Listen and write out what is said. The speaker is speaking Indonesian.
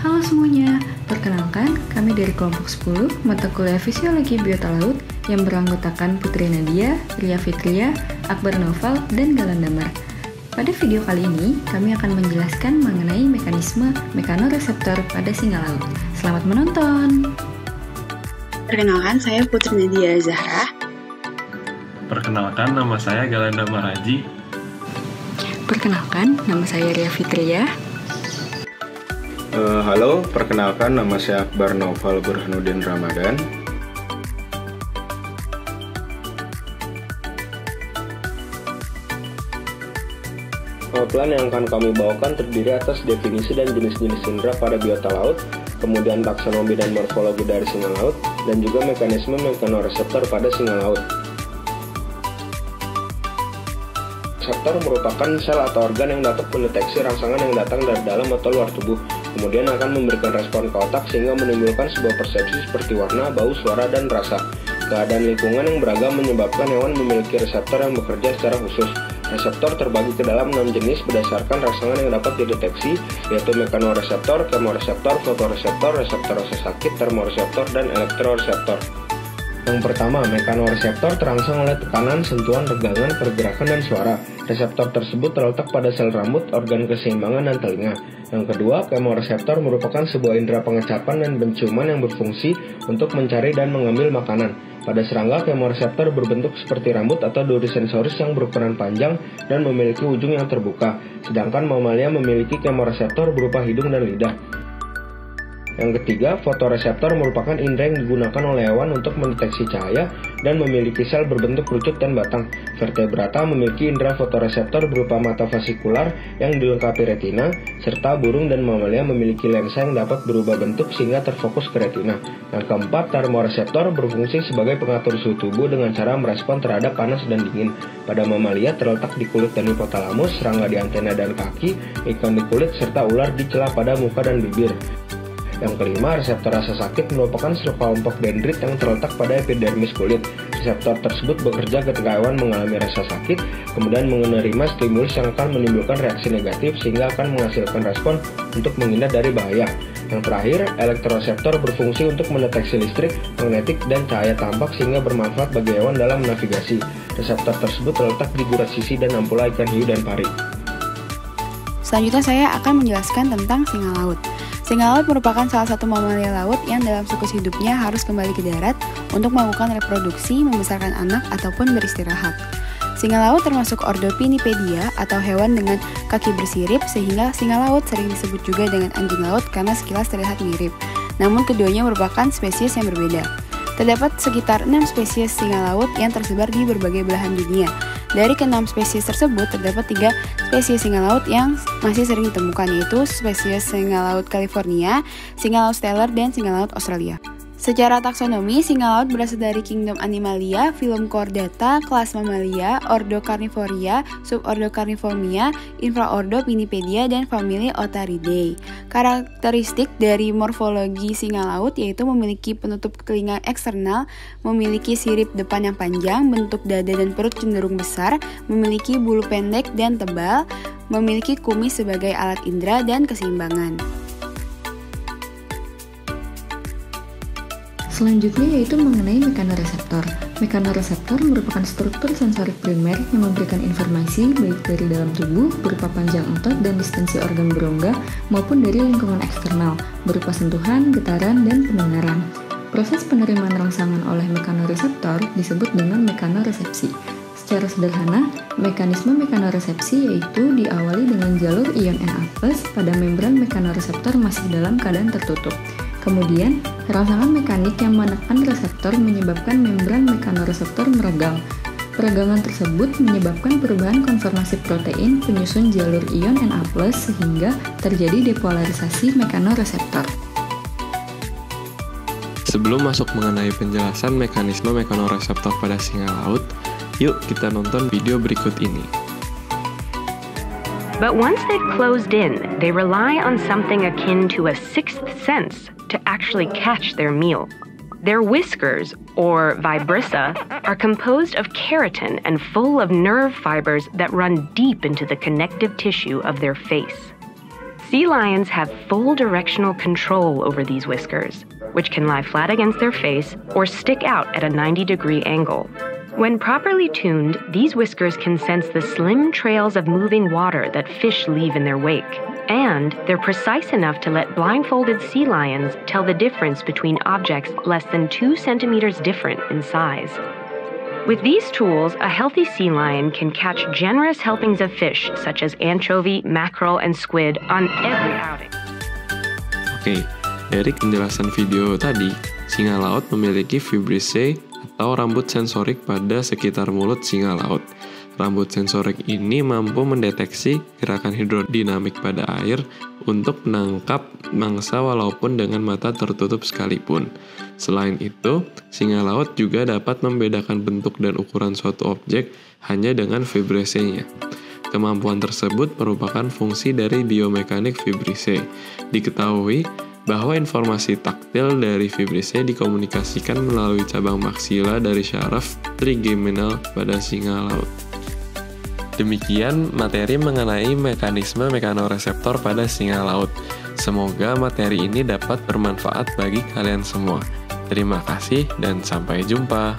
Halo semuanya, perkenalkan kami dari kelompok 10 mata kuliah Fisiologi Biota Laut yang beranggotakan Putri Nadia, Ria Fitria, Akbar Noval, dan Galan Damar. Pada video kali ini, kami akan menjelaskan mengenai mekanisme mekanoreseptor pada singa laut. Selamat menonton! Perkenalkan, saya Putri Nadia Zahra. Perkenalkan, nama saya Galan Damar Haji. Perkenalkan, nama saya Ria Fitria. Halo, perkenalkan nama saya Akbar Noval Burhanuddin Ramadan. Plan yang akan kami bawakan terdiri atas definisi dan jenis-jenis indera pada biota laut, kemudian taksonomi dan morfologi dari singa laut, dan juga mekanisme mekanoreseptor pada singa laut. Reseptor merupakan sel atau organ yang dapat mendeteksi rangsangan yang datang dari dalam atau luar tubuh, kemudian akan memberikan respon ke otak sehingga menimbulkan sebuah persepsi seperti warna, bau, suara, dan rasa. Keadaan lingkungan yang beragam menyebabkan hewan memiliki reseptor yang bekerja secara khusus. Reseptor terbagi ke dalam 6 jenis berdasarkan rangsangan yang dapat dideteksi, yaitu mekanoreseptor, kemoreseptor, fotoreseptor, reseptor rasa sakit, termoreseptor, dan elektroreseptor. Yang pertama, mekanoreseptor terangsang oleh tekanan, sentuhan, regangan, pergerakan, dan suara. Reseptor tersebut terletak pada sel rambut, organ keseimbangan, dan telinga. Yang kedua, kemoreseptor merupakan sebuah indera pengecapan dan penciuman yang berfungsi untuk mencari dan mengambil makanan. Pada serangga, kemoreseptor berbentuk seperti rambut atau duri sensoris yang berukuran panjang dan memiliki ujung yang terbuka, sedangkan mamalia memiliki kemoreseptor berupa hidung dan lidah. Yang ketiga, fotoreseptor merupakan indera yang digunakan oleh hewan untuk mendeteksi cahaya dan memiliki sel berbentuk kerucut dan batang. Vertebrata memiliki indera fotoreseptor berupa mata vasikular yang dilengkapi retina, serta burung dan mamalia memiliki lensa yang dapat berubah bentuk sehingga terfokus ke retina. Yang keempat, termoreseptor berfungsi sebagai pengatur suhu tubuh dengan cara merespon terhadap panas dan dingin. Pada mamalia terletak di kulit dan hipotalamus, serangga di antena dan kaki, ikan di kulit, serta ular di celah pada muka dan bibir. Yang kelima, reseptor rasa sakit merupakan sekelompok dendrit yang terletak pada epidermis kulit. Reseptor tersebut bekerja ketika hewan mengalami rasa sakit, kemudian menerima stimulus yang akan menimbulkan reaksi negatif sehingga akan menghasilkan respon untuk menghindar dari bahaya. Yang terakhir, elektroreseptor berfungsi untuk mendeteksi listrik, magnetik, dan cahaya tampak sehingga bermanfaat bagi hewan dalam navigasi. Reseptor tersebut terletak di gurat sisi dan ampula ikan hiu dan pari. Selanjutnya saya akan menjelaskan tentang singa laut. Singa laut merupakan salah satu mamalia laut yang dalam siklus hidupnya harus kembali ke darat untuk melakukan reproduksi, membesarkan anak, ataupun beristirahat. Singa laut termasuk ordo Pinnipedia atau hewan dengan kaki bersirip, sehingga singa laut sering disebut juga dengan anjing laut karena sekilas terlihat mirip. Namun keduanya merupakan spesies yang berbeda. Terdapat sekitar 6 spesies singa laut yang tersebar di berbagai belahan dunia. Dari ke-6 spesies tersebut, terdapat 3 spesies singa laut yang masih sering ditemukan, yaitu spesies singa laut California, singa laut Steller, dan singa laut Australia. Secara taksonomi, singa laut berasal dari kingdom Animalia, filum Chordata, kelas Mammalia, ordo Carnivoria, subordo Carniformia, infraordo Pinnipedia, dan famili Otaridae. Karakteristik dari morfologi singa laut yaitu memiliki penutup telinga eksternal, memiliki sirip depan yang panjang, bentuk dada dan perut cenderung besar, memiliki bulu pendek dan tebal, memiliki kumis sebagai alat indera dan keseimbangan. Selanjutnya yaitu mengenai mekanoreseptor. Mekanoreseptor merupakan struktur sensorik primer yang memberikan informasi baik dari dalam tubuh berupa panjang otot dan distensi organ berongga maupun dari lingkungan eksternal berupa sentuhan, getaran, dan pendengaran. Proses penerimaan rangsangan oleh mekanoreseptor disebut dengan mekanoresepsi. Secara sederhana, mekanisme mekanoresepsi yaitu diawali dengan jalur ion Na+ pada membran mekanoreseptor masih dalam keadaan tertutup. Kemudian, rangsangan mekanik yang menekan reseptor menyebabkan membran mekanoreseptor meregang. Peregangan tersebut menyebabkan perubahan konformasi protein penyusun jalur ion Na+ sehingga terjadi depolarisasi mekanoreseptor. Sebelum masuk mengenai penjelasan mekanisme mekanoreseptor pada singa laut, yuk kita nonton video berikut ini. But once they've closed in, they rely on something akin to a sixth sense to actually catch their meal. Their whiskers, or vibrissa, are composed of keratin and full of nerve fibers that run deep into the connective tissue of their face. Sea lions have full directional control over these whiskers, which can lie flat against their face or stick out at a 90-degree angle. When properly tuned, these whiskers can sense the slim trails of moving water that fish leave in their wake, and they're precise enough to let blindfolded sea lions tell the difference between objects less than 2 centimeters different in size. With these tools, a healthy sea lion can catch generous helpings of fish such as anchovy, mackerel, and squid on every outing. Oke, dari penjelasan video tadi, singa laut memiliki vibrissae atau rambut sensorik pada sekitar mulut singa laut. Rambut sensorik ini mampu mendeteksi gerakan hidrodinamik pada air untuk menangkap mangsa walaupun dengan mata tertutup sekalipun. Selain itu, singa laut juga dapat membedakan bentuk dan ukuran suatu objek hanya dengan vibrissae-nya. Kemampuan tersebut merupakan fungsi dari biomekanik vibrissae. Diketahui bahwa informasi taktil dari vibrissae dikomunikasikan melalui cabang maksila dari syaraf trigeminal pada singa laut. Demikian materi mengenai mekanisme mekanoreseptor pada singa laut. Semoga materi ini dapat bermanfaat bagi kalian semua. Terima kasih dan sampai jumpa.